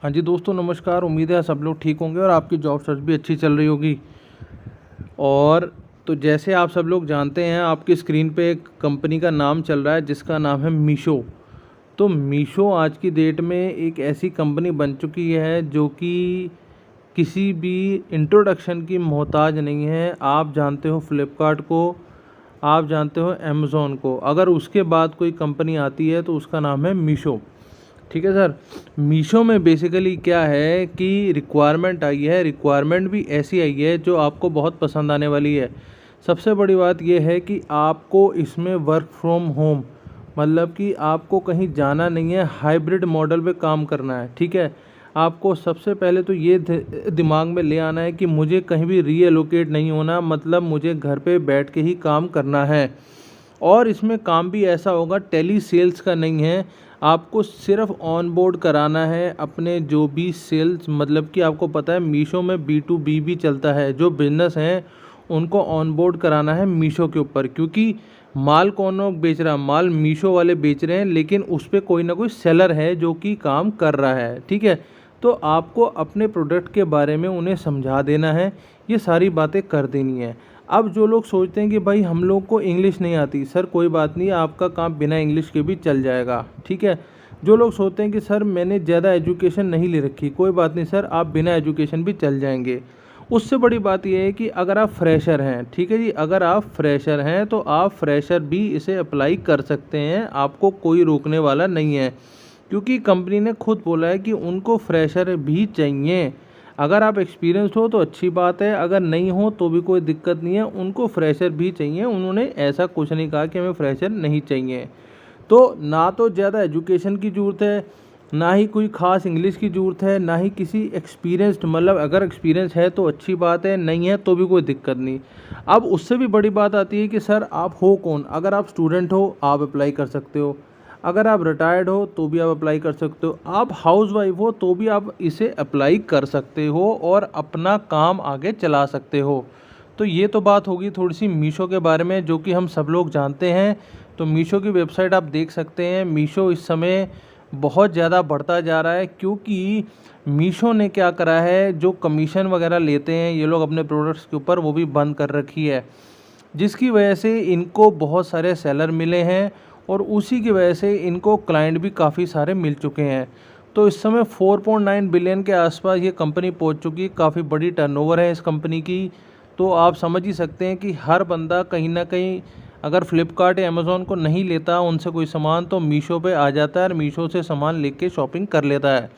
हाँ जी दोस्तों, नमस्कार। उम्मीद है सब लोग ठीक होंगे और आपकी जॉब सर्च भी अच्छी चल रही होगी। और तो जैसे आप सब लोग जानते हैं, आपकी स्क्रीन पे एक कंपनी का नाम चल रहा है जिसका नाम है मीशो। तो मीशो आज की डेट में एक ऐसी कंपनी बन चुकी है जो कि किसी भी इंट्रोडक्शन की मोहताज नहीं है। आप जानते हो फ्लिपकार्ट को, आप जानते हो अमेज़ॉन को, अगर उसके बाद कोई कंपनी आती है तो उसका नाम है मीशो। ठीक है सर। मीशो में बेसिकली क्या है कि रिक्वायरमेंट आई है, रिक्वायरमेंट भी ऐसी आई है जो आपको बहुत पसंद आने वाली है। सबसे बड़ी बात यह है कि आपको इसमें वर्क फ्रॉम होम, मतलब कि आपको कहीं जाना नहीं है, हाइब्रिड मॉडल पे काम करना है। ठीक है। आपको सबसे पहले तो ये दिमाग में ले आना है कि मुझे कहीं भी रीएलोकेट नहीं होना, मतलब मुझे घर पे बैठ के ही काम करना है। और इसमें काम भी ऐसा होगा, टेली सेल्स का नहीं है। आपको सिर्फ ऑन बोर्ड कराना है अपने जो भी सेल्स, मतलब कि आपको पता है मीशो में B2B भी चलता है। जो बिजनेस हैं उनको ऑन बोर्ड कराना है मीशो के ऊपर, क्योंकि माल कौन लोग बेच रहा है, माल मीशो वाले बेच रहे हैं, लेकिन उस पर कोई ना कोई सेलर है जो कि काम कर रहा है। ठीक है। तो आपको अपने प्रोडक्ट के बारे में उन्हें समझा देना है, ये सारी बातें कर देनी है। अब जो लोग सोचते हैं कि भाई हम लोग को इंग्लिश नहीं आती, सर कोई बात नहीं, आपका काम बिना इंग्लिश के भी चल जाएगा। ठीक है। जो लोग सोचते हैं कि सर मैंने ज़्यादा एजुकेशन नहीं ले रखी, कोई बात नहीं सर, आप बिना एजुकेशन भी चल जाएंगे। उससे बड़ी बात यह है कि अगर आप फ्रेशर हैं, ठीक है जी, अगर आप फ्रेशर हैं तो आप फ्रेशर भी इसे अप्लाई कर सकते हैं, आपको कोई रोकने वाला नहीं है। क्योंकि कंपनी ने खुद बोला है कि उनको फ्रेशर भी चाहिए। अगर आप एक्सपीरियंस्ड हो तो अच्छी बात है, अगर नहीं हो तो भी कोई दिक्कत नहीं है, उनको फ्रेशर भी चाहिए। उन्होंने ऐसा कुछ नहीं कहा कि हमें फ्रेशर नहीं चाहिए। तो ना तो ज़्यादा एजुकेशन की ज़रूरत है, ना ही कोई ख़ास इंग्लिश की ज़रूरत है, ना ही किसी एक्सपीरियंस्ड, मतलब अगर एक्सपीरियंस है तो अच्छी बात है, नहीं है तो भी कोई दिक्कत नहीं। अब उससे भी बड़ी बात आती है कि सर आप हो कौन। अगर आप स्टूडेंट हो आप अप्लाई कर सकते हो, अगर आप रिटायर्ड हो तो भी आप अप्लाई कर सकते हो, आप हाउस वाइफ हो तो भी आप इसे अप्लाई कर सकते हो और अपना काम आगे चला सकते हो। तो ये तो बात होगी थोड़ी सी मीशो के बारे में, जो कि हम सब लोग जानते हैं। तो मीशो की वेबसाइट आप देख सकते हैं। मीशो इस समय बहुत ज़्यादा बढ़ता जा रहा है, क्योंकि मीशो ने क्या करा है, जो कमीशन वगैरह लेते हैं ये लोग अपने प्रोडक्ट्स के ऊपर, वो भी बंद कर रखी है, जिसकी वजह से इनको बहुत सारे सेलर मिले हैं और उसी की वजह से इनको क्लाइंट भी काफ़ी सारे मिल चुके हैं। तो इस समय 4.9 बिलियन के आसपास ये कंपनी पहुंच चुकी है, काफ़ी बड़ी टर्नओवर है इस कंपनी की। तो आप समझ ही सकते हैं कि हर बंदा कहीं ना कहीं, अगर फ्लिपकार्ट या अमेज़ॉन को नहीं लेता उनसे कोई सामान, तो मीशो पे आ जाता है और मीशो से सामान लेके शॉपिंग कर लेता है।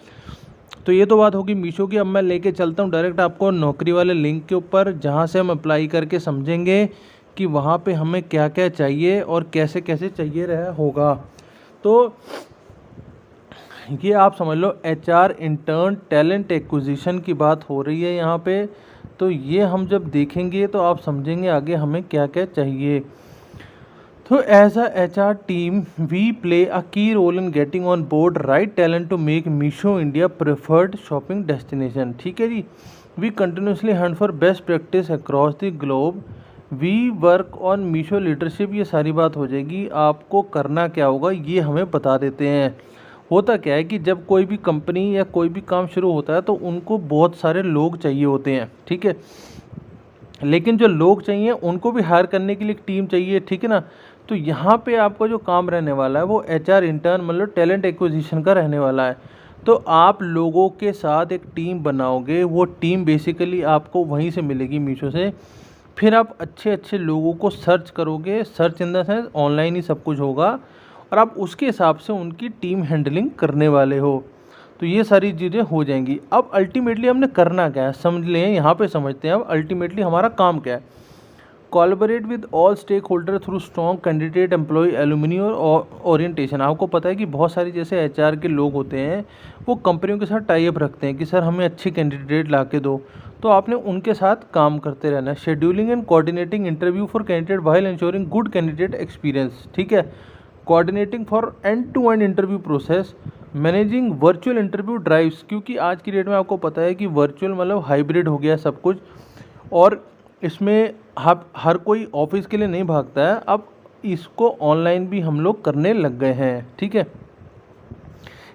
तो ये तो बात होगी मीशो की। अब मैं लेके चलता हूँ डायरेक्ट आपको नौकरी वाले लिंक के ऊपर, जहाँ से हम अप्लाई करके समझेंगे कि वहाँ पे हमें क्या क्या चाहिए और कैसे कैसे चाहिए रहा होगा। तो ये आप समझ लो HR इंटर्न टैलेंट एक्विजिशन की बात हो रही है यहाँ पे। तो ये हम जब देखेंगे तो आप समझेंगे आगे हमें क्या क्या चाहिए। तो as a HR team we play a key role in getting on board right talent to make Meesho India preferred shopping destination. ठीक है जी। We continuously hunt for best practice across the globe. We work on Meesho leadership. ये सारी बात हो जाएगी। आपको करना क्या होगा ये हमें बता देते हैं। होता क्या है कि जब कोई भी कंपनी या कोई भी काम शुरू होता है तो उनको बहुत सारे लोग चाहिए होते हैं। ठीक है। लेकिन जो लोग चाहिए उनको भी हायर करने के लिए एक टीम चाहिए। ठीक है ना। तो यहाँ पे आपका जो काम रहने वाला है वो HR इंटर्न, मतलब टैलेंट एक्विजिशन का रहने वाला है। तो आप लोगों के साथ एक टीम बनाओगे, वो टीम बेसिकली आपको वहीं से मिलेगी मीशो से। फिर आप अच्छे अच्छे लोगों को सर्च करोगे, search in the sense online ही सब कुछ होगा, और आप उसके हिसाब से उनकी टीम हैंडलिंग करने वाले हो। तो ये सारी चीज़ें हो जाएंगी। अब अल्टीमेटली हमने करना क्या है समझ लें, यहाँ पे समझते हैं अब अल्टीमेटली हमारा काम क्या है। Collaborate with all stakeholder through strong candidate employ alumni और ओरिएंटेशन। आपको पता है कि बहुत सारी जैसे HR के लोग होते हैं वो कंपनियों के साथ टाई अप रखते हैं कि सर हमें अच्छी कैंडिडेट ला के दो, तो आपने उनके साथ काम करते रहना है। Scheduling and coordinating interview for candidate while ensuring good candidate experience. ठीक है। Coordinating for end to end interview process. Managing virtual interview drives, क्योंकि आज की डेट में आपको पता है कि वर्चुअल मतलब हाइब्रिड हो गया सब कुछ, और इसमें हर कोई ऑफिस के लिए नहीं भागता है, अब इसको ऑनलाइन भी हम लोग करने लग गए हैं। ठीक है।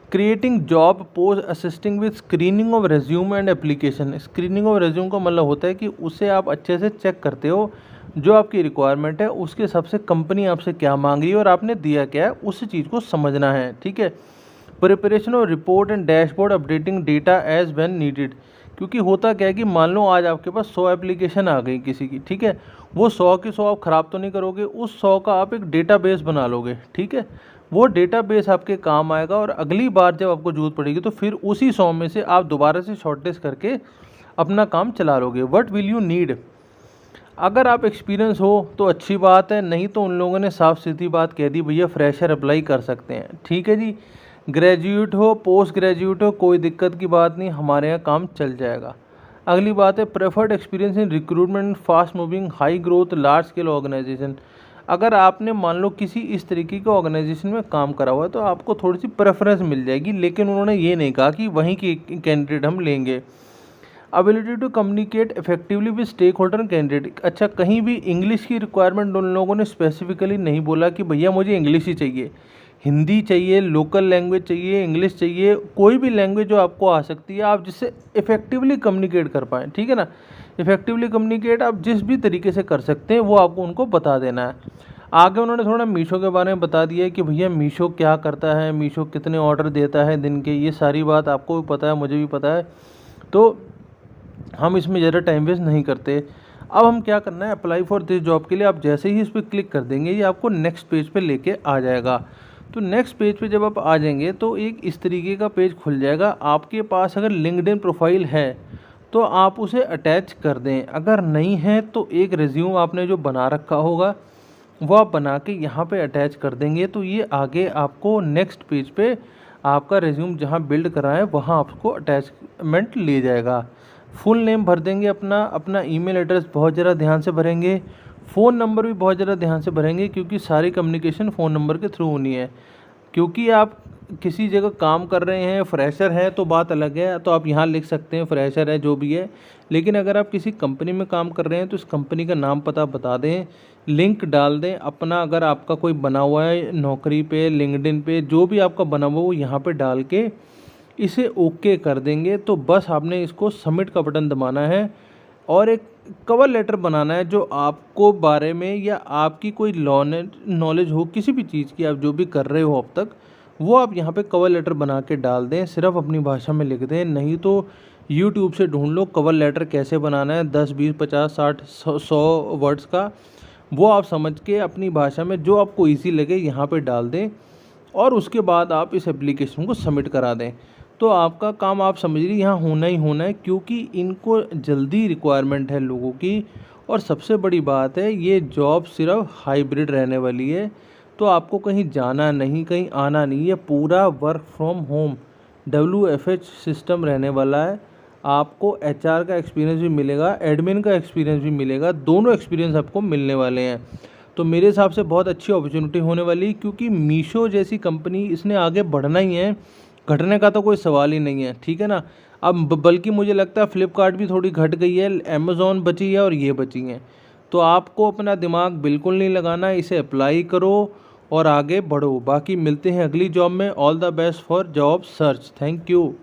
Creating job post assisting with screening of resume and application. Screening of resume का मतलब होता है कि उसे आप अच्छे से चेक करते हो, जो आपकी रिक्वायरमेंट है उसके हिसाब से कंपनी आपसे क्या मांग रही है और आपने दिया क्या है, उस चीज़ को समझना है, ठीक है। Preparation of report and dashboard updating data as when needed. क्योंकि होता क्या है कि मान लो आज आपके पास 100 एप्लीकेशन आ गई किसी की, ठीक है, वो 100 की 100 आप ख़राब तो नहीं करोगे, उस 100 का आप एक डेटाबेस बना लोगे, ठीक है। वो डेटाबेस आपके काम आएगा और अगली बार जब आपको ज़रूरत पड़ेगी तो फिर उसी 100 में से आप दोबारा से शॉर्टलिस्ट करके अपना काम चला लोगे। What will you need. अगर आप एक्सपीरियंस हो तो अच्छी बात है, नहीं तो उन लोगों ने साफ सीधी बात कह दी, भैया फ्रेशर अप्लाई कर सकते हैं, ठीक है जी। ग्रेजुएट हो पोस्ट ग्रेजुएट हो कोई दिक्कत की बात नहीं, हमारे यहाँ काम चल जाएगा। अगली बात है preferred experience in recruitment fast moving high growth large scale organisation. अगर आपने मान लो किसी इस तरीके के ऑर्गेनाइजेशन में काम करा हुआ है तो आपको थोड़ी सी प्रेफरेंस मिल जाएगी, लेकिन उन्होंने ये नहीं कहा कि वहीं की कैंडिडेट हम लेंगे। Ability to communicate effectively with stakeholder candidate. अच्छा, कहीं भी इंग्लिश की रिक्वायरमेंट उन लोगों ने स्पेसिफिकली नहीं बोला कि भैया मुझे इंग्लिश ही चाहिए, हिंदी चाहिए, लोकल लैंग्वेज चाहिए, इंग्लिश चाहिए, कोई भी लैंग्वेज जो आपको आ सकती है आप जिससे इफेक्टिवली कम्युनिकेट कर पाएँ, ठीक है ना। इफेक्टिवली कम्युनिकेट आप जिस भी तरीके से कर सकते हैं वो आपको उनको बता देना है। आगे उन्होंने थोड़ा मीशो के बारे में बता दिया है कि भैया मीशो क्या करता है, मीशो कितने ऑर्डर देता है दिन के, ये सारी बात आपको भी पता है, मुझे भी पता है, तो हम इसमें ज़्यादा टाइम वेस्ट नहीं करते। अब हम क्या करना है, अप्लाई फॉर दिस जॉब के लिए आप जैसे ही इस पर क्लिक कर देंगे ये आपको नेक्स्ट पेज पे लेके आ जाएगा। तो नेक्स्ट पेज पे जब आप आ जाएंगे तो एक इस तरीके का पेज खुल जाएगा। आपके पास अगर लिंक्डइन प्रोफाइल है तो आप उसे अटैच कर दें, अगर नहीं है तो एक रिज्यूम आपने जो बना रखा होगा वो आप बना के यहाँ पे अटैच कर देंगे, तो ये आगे आपको नेक्स्ट पेज पे आपका रिज्यूम जहाँ बिल्ड करा है वहाँ आपको अटैचमेंट ले जाएगा। फुल नेम भर देंगे अपना, अपना ईमेल एड्रेस बहुत ज़रा ध्यान से भरेंगे, फ़ोन नंबर भी बहुत ज़रा ध्यान से भरेंगे क्योंकि सारी कम्युनिकेशन फ़ोन नंबर के थ्रू होनी है। क्योंकि आप किसी जगह काम कर रहे हैं, फ्रेशर हैं तो बात अलग है, तो आप यहाँ लिख सकते हैं फ्रेशर है जो भी है, लेकिन अगर आप किसी कंपनी में काम कर रहे हैं तो इस कंपनी का नाम पता बता दें, लिंक डाल दें अपना, अगर आपका कोई बना हुआ है नौकरी पे, लिंक्डइन पे, जो भी आपका बना हुआ वो यहाँ पे डाल के इसे ओके कर देंगे। तो बस आपने इसको सबमिट का बटन दबाना है और एक कवर लेटर बनाना है जो आपको बारे में या आपकी कोई नॉलेज हो किसी भी चीज़ की, आप जो भी कर रहे हो अब तक, वो आप यहाँ पे कवर लेटर बना के डाल दें, सिर्फ अपनी भाषा में लिख दें। नहीं तो यूट्यूब से ढूंढ लो कवर लेटर कैसे बनाना है, 10 20 50 60 100 वर्ड्स का, वो आप समझ के अपनी भाषा में जो आपको ईजी लगे यहाँ पे डाल दें और उसके बाद आप इस एप्लीकेशन को सबमिट करा दें। तो आपका काम आप समझ लीजिए यहाँ होना ही होना है, क्योंकि इनको जल्दी रिक्वायरमेंट है लोगों की। और सबसे बड़ी बात है ये जॉब सिर्फ हाइब्रिड रहने वाली है, तो आपको कहीं जाना नहीं, कहीं आना नहीं है, पूरा work from home WFH system रहने वाला है। आपको HR का एक्सपीरियंस भी मिलेगा, एडमिन का एक्सपीरियंस भी मिलेगा, दोनों एक्सपीरियंस आपको मिलने वाले हैं। तो मेरे हिसाब से बहुत अच्छी अपॉर्चुनिटी होने वाली, क्योंकि मीशो जैसी कंपनी इसने आगे बढ़ना ही है, घटने का तो कोई सवाल ही नहीं है, ठीक है ना। अब बल्कि मुझे लगता है फ्लिपकार्ट भी थोड़ी घट गई है, अमेज़ॉन बची है और ये बची हैं। तो आपको अपना दिमाग बिल्कुल नहीं लगाना, इसे अप्लाई करो और आगे बढ़ो। बाकी मिलते हैं अगली जॉब में। All the best for job search. Thank you.